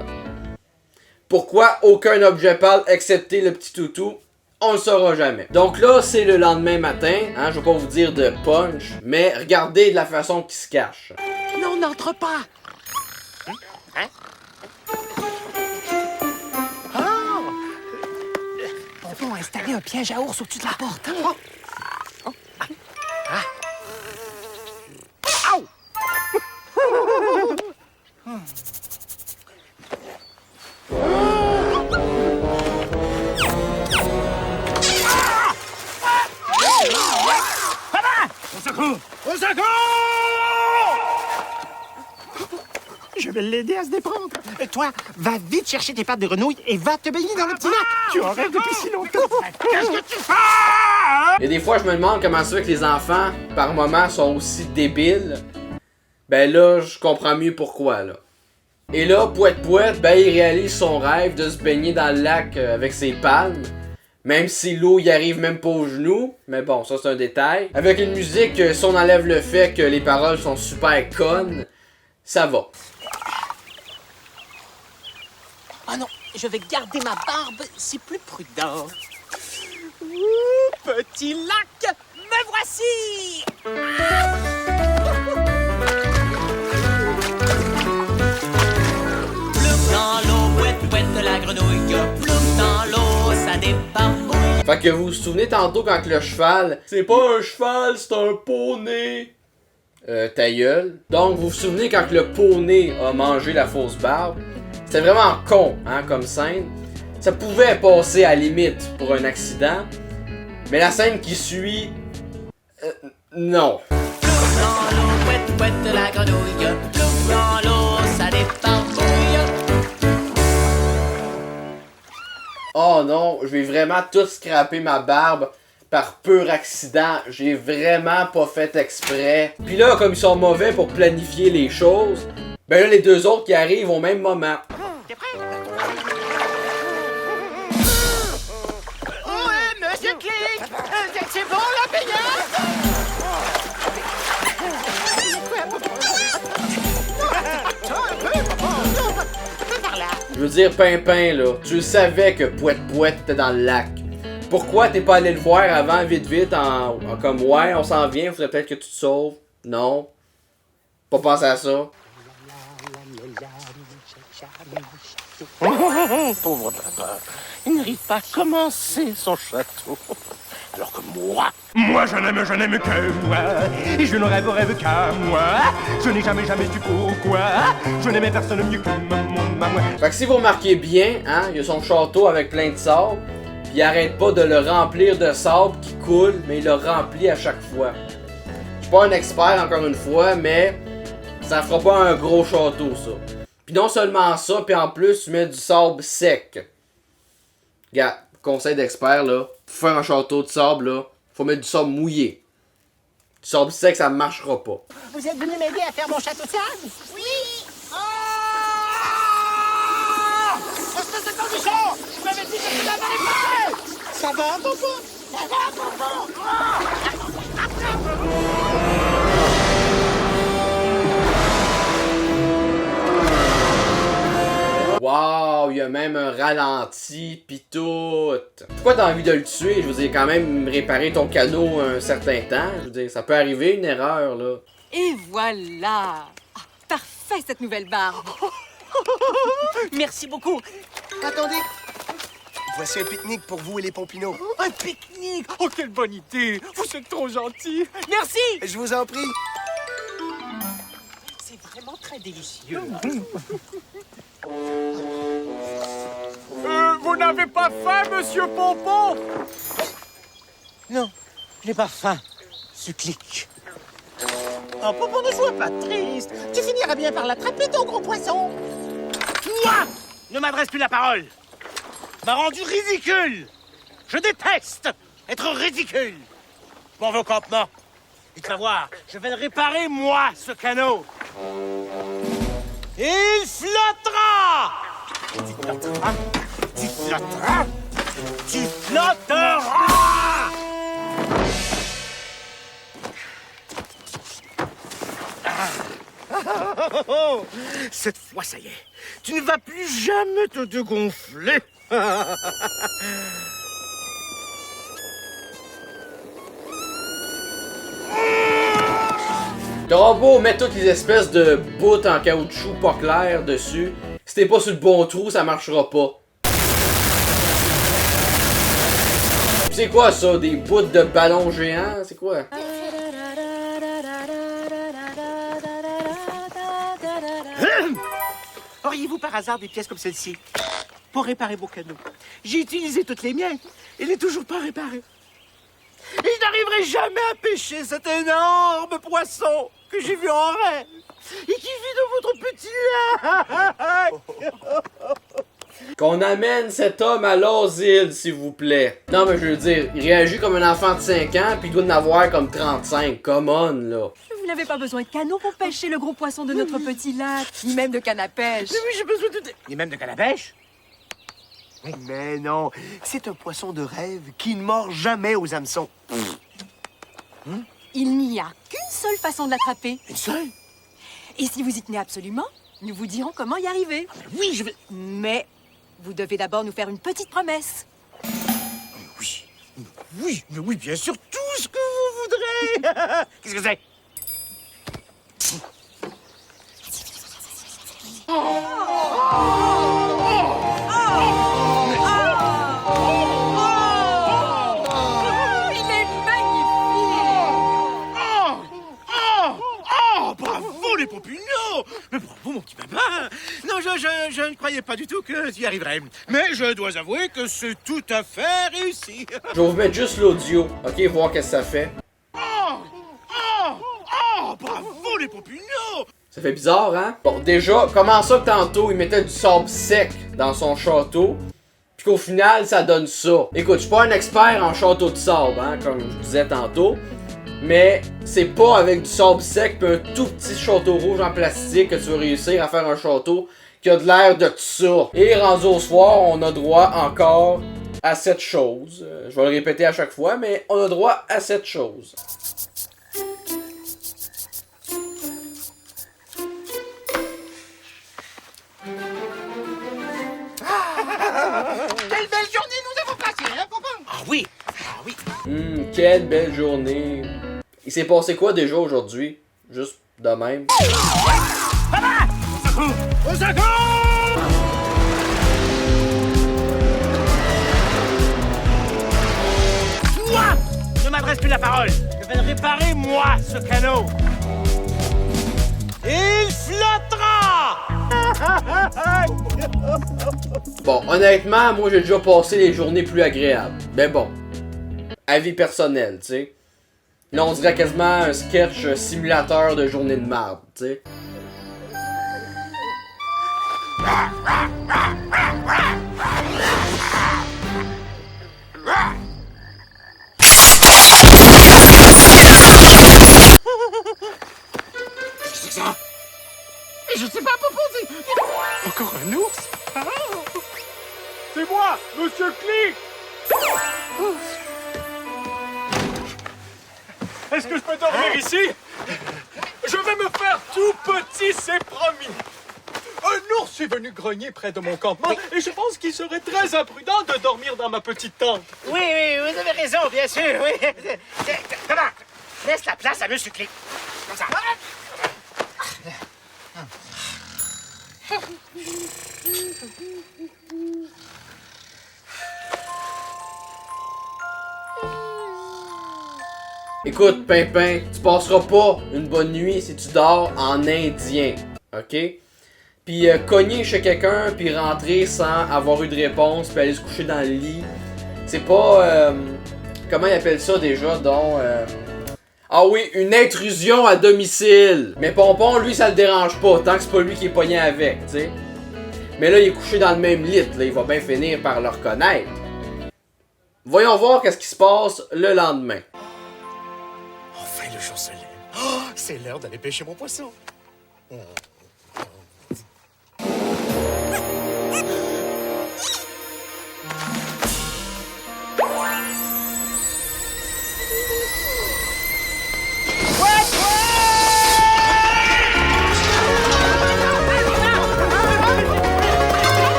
Pourquoi aucun objet parle excepté le petit toutou? On le saura jamais. Donc là, c'est le lendemain matin, hein, je vais pas vous dire de punch, mais regardez de la façon qu'il se cache. Non, n'entre pas. Hein? Oh! Pompon a installé un piège à ours au-dessus de la porte. Au! Au secours! Au secours! Je vais l'aider à se déprendre. Toi, va vite chercher tes pattes de grenouille et va te baigner dans le petit lac. Tu en rêves depuis si longtemps. Qu'est-ce que tu fais? Et des fois, je me demande comment ça fait que les enfants, par moments, sont aussi débiles. Ben là, je comprends mieux pourquoi, là. Et là, Pouette, ben il réalise son rêve de se baigner dans le lac avec ses palmes. Même si l'eau y arrive même pas aux genoux. Mais bon, ça c'est un détail. Avec une musique, si on enlève le fait que les paroles sont super connes, ça va. Oh non, je vais garder ma barbe, c'est plus prudent. Ouh, petit lac, me voici! Plouf dans l'eau, Pouette, la grenouille. Plouf dans l'eau, ça débarbouille. Fait que vous vous souvenez tantôt quand le cheval... C'est pas un cheval, c'est un poney. Ta gueule. Donc, vous vous souvenez quand le poney a mangé la fausse barbe? C'était vraiment con, hein, comme scène. Ça pouvait passer à la limite pour un accident. Mais la scène qui suit... non. Plouf dans l'eau, Pouette, la grenouille. Plouf dans l'eau, ça débarbouille. Oh non, je vais vraiment tout scraper ma barbe par pur accident. J'ai vraiment pas fait exprès. Puis là, comme ils sont mauvais pour planifier les choses, ben là, les deux autres qui arrivent au même moment. T'es prêt? Ouais, monsieur Click! C'est bon, la payante? Je veux dire, Pimpin, là, tu le savais que Pouette était dans le lac. Pourquoi t'es pas allé le voir avant, vite, en comme, ouais, on s'en vient, faudrait peut-être que tu te sauves? Non. Pas penser à ça. Pauvre papa, il n'arrive pas à commencer son château. Alors que moi je n'aime que moi, et je ne rêve qu'à moi. Je n'ai jamais su pourquoi, je n'aimais personne mieux que mon maman. Fait que si vous remarquez bien, hein, il y a son château avec plein de sable, puis il arrête pas de le remplir de sable qui coule, mais il le remplit à chaque fois. Je suis pas un expert encore une fois, mais ça fera pas un gros château ça. Puis non seulement ça, puis en plus tu mets du sable sec. Regarde, conseil d'expert là, pour faire un château de sable là, faut mettre du sable mouillé. Du sable sec ça marchera pas. Vous êtes venu m'aider à faire mon château de sable? Oui! Oh! Espèce de condition! Je m'avais dit que tu l'avais fait! Ça va, Pompon? Ça va, Pompon? Wow, il y a même un ralenti pis tout. Pourquoi t'as envie de le tuer? Je veux dire, quand même réparer ton canot un certain temps. Je veux dire, ça peut arriver une erreur là. Et voilà! Ah, parfait cette nouvelle barbe! Merci beaucoup. Attendez. Voici un pique-nique pour vous et les Pompineaux. Un pique-nique. Oh, quelle bonne idée. Vous êtes trop gentils. Merci. Je vous en prie. C'est vraiment très délicieux. Vous n'avez pas faim, monsieur Pompon? Non, j'ai pas faim. Ce clic. Oh, Pompon, ne sois pas triste. Tu finiras bien par l'attraper, ton gros poisson. Toi ne m'adresse plus la parole. M'a rendu ridicule. Je déteste être ridicule. Je m'en vais au campement. Et tu vas voir, je vais le réparer, moi, ce canot. Et il flottera. Tu flotteras. Tu flotteras. Tu flotteras. Cette fois, ça y est. Tu ne vas plus jamais te dégonfler. T'auras beau mettre toutes les espèces de bouts en caoutchouc pas clair dessus. Si t'es pas sur le bon trou, ça marchera pas. C'est quoi ça? Des bouts de ballons géants? C'est quoi? Auriez-vous par hasard des pièces comme celle-ci pour réparer mon canot? J'ai utilisé toutes les miennes. Il n'est toujours pas réparé. Et je n'arriverai jamais à pêcher cet énorme poisson que j'ai vu en rêve et qui vit dans votre petit lac. Qu'on amène cet homme à l'asile, s'il vous plaît. Non, mais je veux dire, il réagit comme un enfant de 5 ans, puis il doit en avoir comme 35. Come on, là. Vous n'avez pas besoin de canot pour pêcher le gros poisson de notre petit lac, ni même de canne à pêche. Mais oui, j'ai besoin de... Ni même de canne à pêche. Mais non, c'est un poisson de rêve qui ne mord jamais aux hameçons. Il n'y a qu'une seule façon de l'attraper. Une seule? Et si vous y tenez absolument, nous vous dirons comment y arriver. Oui, je vais... Mais vous devez d'abord nous faire une petite promesse. Oui, bien sûr, tout ce que vous voudrez. Qu'est-ce que c'est? Il est magnifique! Bravo les populinos! Mais bravo mon petit papa! Non, je ne croyais pas du tout que tu y arriverais. Mais je dois avouer que c'est tout à fait réussi. Je vais vous mettre juste l'audio, ok, voir qu'est-ce que ça fait. Bravo les populinos! Ça fait bizarre, hein? Bon, déjà, comment ça que tantôt, il mettait du sable sec dans son château, puis qu'au final, ça donne ça? Écoute, je suis pas un expert en château de sable, hein, comme je disais tantôt, mais c'est pas avec du sable sec pis un tout petit château rouge en plastique que tu vas réussir à faire un château qui a de l'air de tout ça. Et rendu au soir, on a droit encore à cette chose. Je vais le répéter à chaque fois, mais on a droit à cette chose. Quelle belle journée nous avons passée, hein, papa? Ah oui! Quelle belle journée. Il s'est passé quoi déjà aujourd'hui? Juste de même. Au secours! Toi! Ne m'adresse plus la parole. Je vais le réparer, moi, ce canot. Il flottera! Bon, honnêtement, moi j'ai déjà passé les journées plus agréables. Mais bon, avis personnel, tu sais. Là, on dirait quasiment un sketch simulateur de journée de marde, tu sais. C'est ça? Je sais pas, papa, c'est... Encore un ours? C'est moi, Monsieur Click! Est-ce que je peux dormir ici? Je vais me faire tout petit, c'est promis. Un ours est venu grogner près de mon campement et je pense qu'il serait très imprudent de dormir dans ma petite tente. Oui, vous avez raison, bien sûr, oui. Comment? Laisse la place à Monsieur Click. Comme ça. Écoute, Pimpin, tu passeras pas une bonne nuit si tu dors en indien, ok? Puis cogner chez quelqu'un, puis rentrer sans avoir eu de réponse, puis aller se coucher dans le lit, c'est pas... comment ils appellent ça déjà, donc... Ah oui, une intrusion à domicile! Mais Pompon, lui, ça le dérange pas, tant que c'est pas lui qui est pogné avec, tu sais. Mais là, il est couché dans le même lit, là, il va bien finir par le reconnaître. Voyons voir qu'est-ce qui se passe le lendemain. Enfin, le jour se lève. Oh, c'est l'heure d'aller pêcher mon poisson.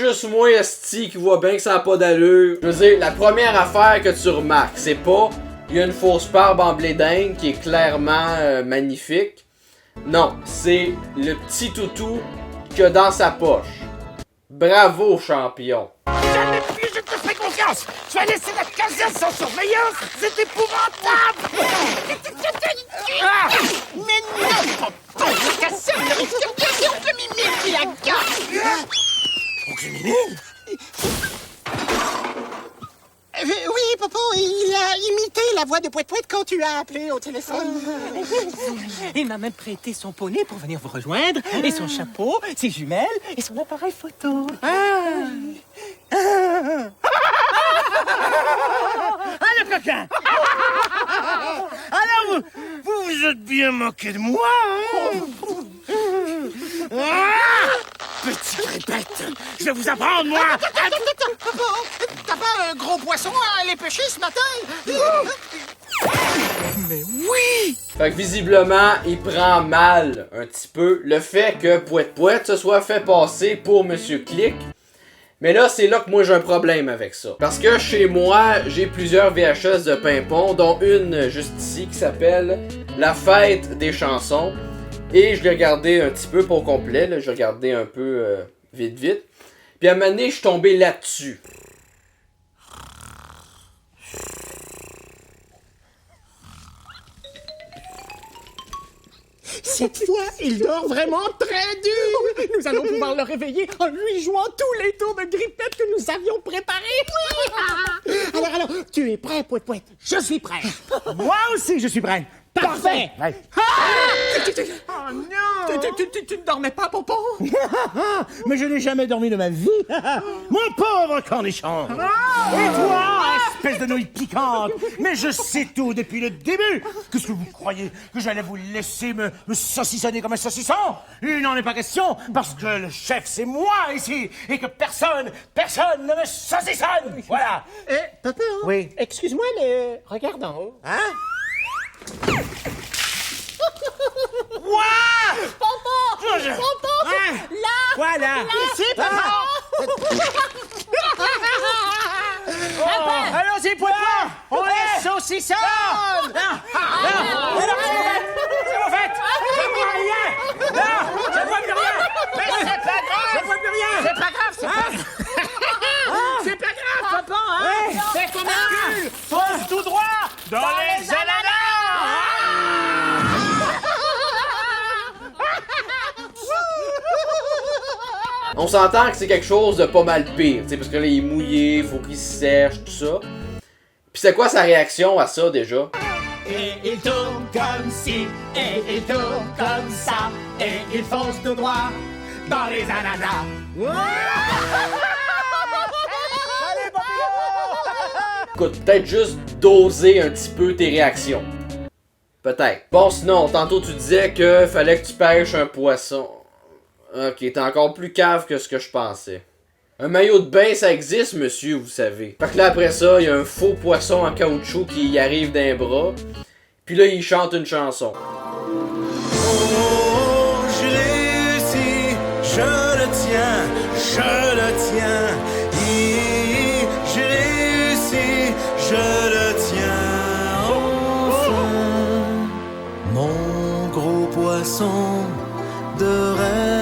juste moi, esti, qui voit bien que ça n'a pas d'allure. Je veux dire, la première affaire que tu remarques, c'est pas il y a une fausse barbe en blé d'Inde qui est clairement magnifique. Non, c'est le petit toutou qu'il a dans sa poche. Bravo, champion. Jamais plus je te ferai confiance. Tu as laissé la caserne sans surveillance. C'est épouvantable. Mais non, Pompon, la caserne ne risque bien c'est Oncle Mimile qui la garde. Oncle Mimile? Oui, Pompon, il a imité la voix de Pouet-Pouet quand tu as appelé au téléphone. Il m'a même prêté son poney pour venir vous rejoindre, et son chapeau, ses jumelles, et son appareil photo. Ah, le coquin! Alors, vous vous êtes bien moqué de moi, hein? Petit répète, je vais vous apprendre, moi! Attends, Pompon, t'as pas un gros poisson à aller pêcher ce matin? Mais oui! Fait que visiblement, il prend mal un petit peu le fait que Pouet-Pouet se soit fait passer pour Monsieur Click. Mais là, c'est là que moi j'ai un problème avec ça. Parce que chez moi, j'ai plusieurs VHS de Pimpon, dont une juste ici qui s'appelle La Fête des chansons. Et je l'ai regardé un petit peu pour complet, là. Je l'ai regardé un peu vite. Puis à un moment donné, je suis tombé là-dessus. Cette fois, il dort vraiment très dur. Nous allons pouvoir le réveiller en lui jouant tous les tours de grippette que nous avions préparés. Alors, tu es prêt, Pouet-Pouet? Je suis prêt. Moi aussi, je suis prêt. Parfait. Ouais. Oh non! Tu ne dormais pas, Pompon? Mais je n'ai jamais dormi de ma vie. Mon pauvre cornichon. Et toi, espèce de nouille piquante. Mais je sais tout depuis le début. Qu'est-ce que vous croyez? Que j'allais vous laisser me saucissonner comme un saucisson? Il n'en est pas question, parce que le chef, c'est moi ici. Et que personne ne me saucissonne. Voilà. Papa, Oui. excuse-moi, mais regarde en haut. Hein? Ouah! Pompon! Je- Pompon! Hein? Là! Voilà. Ici, papa! Allons-y, Pouet-Pouet. On les saucissonne. Alors, qu'est-ce que vous faites? Je ne vois rien. Non, je ne vois plus rien. Mais c'est pas grave! Je ne vois plus rien. C'est pas grave, c'est pas... C'est pas grave, papa, hein? C'est comme un cul! Fonce tout droit dans les ananas. On s'entend que c'est quelque chose de pas mal pire, tu sais, parce que là, il est mouillé, faut qu'il se sèche, tout ça. Puis c'est quoi sa réaction à ça, déjà? Et il tourne comme ci, et il tourne comme ça, et il fonce tout droit dans les ananas. Écoute, peut-être juste doser un petit peu tes réactions. Peut-être. Bon, sinon, tantôt tu disais que fallait que tu pêches un poisson. Ok, t'es encore plus cave que ce que je pensais. Un maillot de bain, ça existe, monsieur, vous savez. Fait que là, après ça, il y a un faux poisson en caoutchouc qui y arrive d'un bras. Puis là, il chante une chanson. Oh, j'ai réussi, je le tiens. J'ai réussi, je le tiens. Enfin, mon gros poisson de rêve.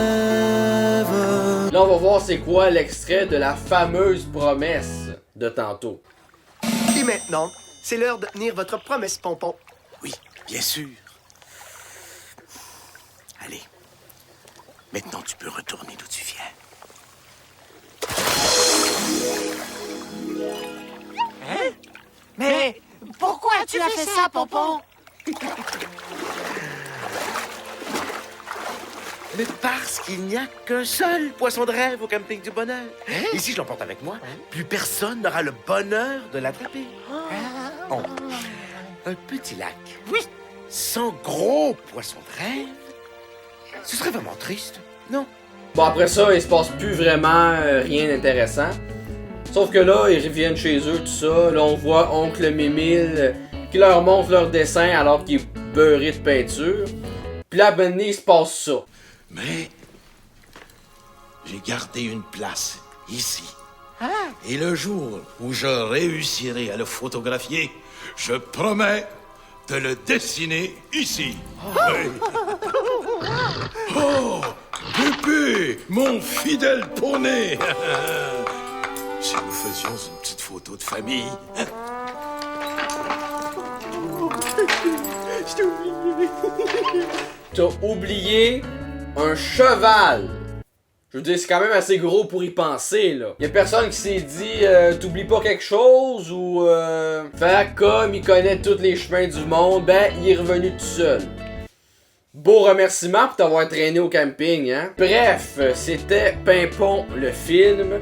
Là, on va voir c'est quoi l'extrait de la fameuse promesse de tantôt. Et maintenant, c'est l'heure de tenir votre promesse, Pompon. Oui, bien sûr. Allez. Maintenant, tu peux retourner d'où tu viens. Hein? Mais pourquoi tu as fait ça, Pompon? Mais parce qu'il n'y a qu'un seul poisson de rêve au camping du bonheur. Et si je l'emporte avec moi, plus personne n'aura le bonheur de l'attraper. Oh. Un petit lac. Oui. Sans gros poisson de rêve. Ce serait vraiment triste, non? Bon, après ça, il se passe plus vraiment rien d'intéressant. Sauf que là, ils reviennent chez eux, tout ça. Là, on voit Oncle Mimile qui leur montre leur dessin alors qu'il est beurré de peinture. Puis là, ben, il se passe ça. Mais j'ai gardé une place ici. Et le jour où je réussirai à le photographier, je promets de le dessiner ici. Oui. Oh, Pépé, mon fidèle poney. Si nous faisions une petite photo de famille. T'as oublié un cheval. Je veux dire, c'est quand même assez gros pour y penser, là. Y'a personne qui s'est dit, t'oublies pas quelque chose ou faire comme il connaît tous les chemins du monde, ben, il est revenu tout seul. Beau remerciement pour t'avoir traîné au camping, hein. Bref, c'était Pimpon le film,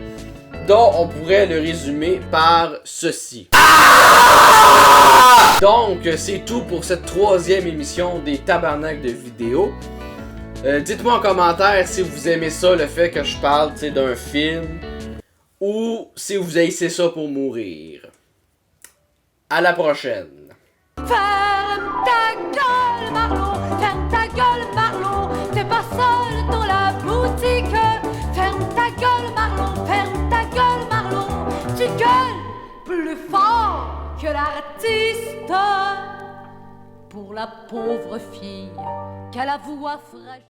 dont on pourrait le résumer par ceci. Donc, c'est tout pour cette 3e émission des Tabarnak de vidéo. Dites-moi en commentaire si vous aimez ça, le fait que je parle d'un film, ou si vous haïssez ça pour mourir. À la prochaine. Ferme ta gueule, Marlon, ferme ta gueule, Marlon, t'es pas seul dans la boutique. Ferme ta gueule, Marlon, ferme ta gueule, Marlon, tu gueules plus fort que l'artiste pour la pauvre fille qu'à la voix fragile.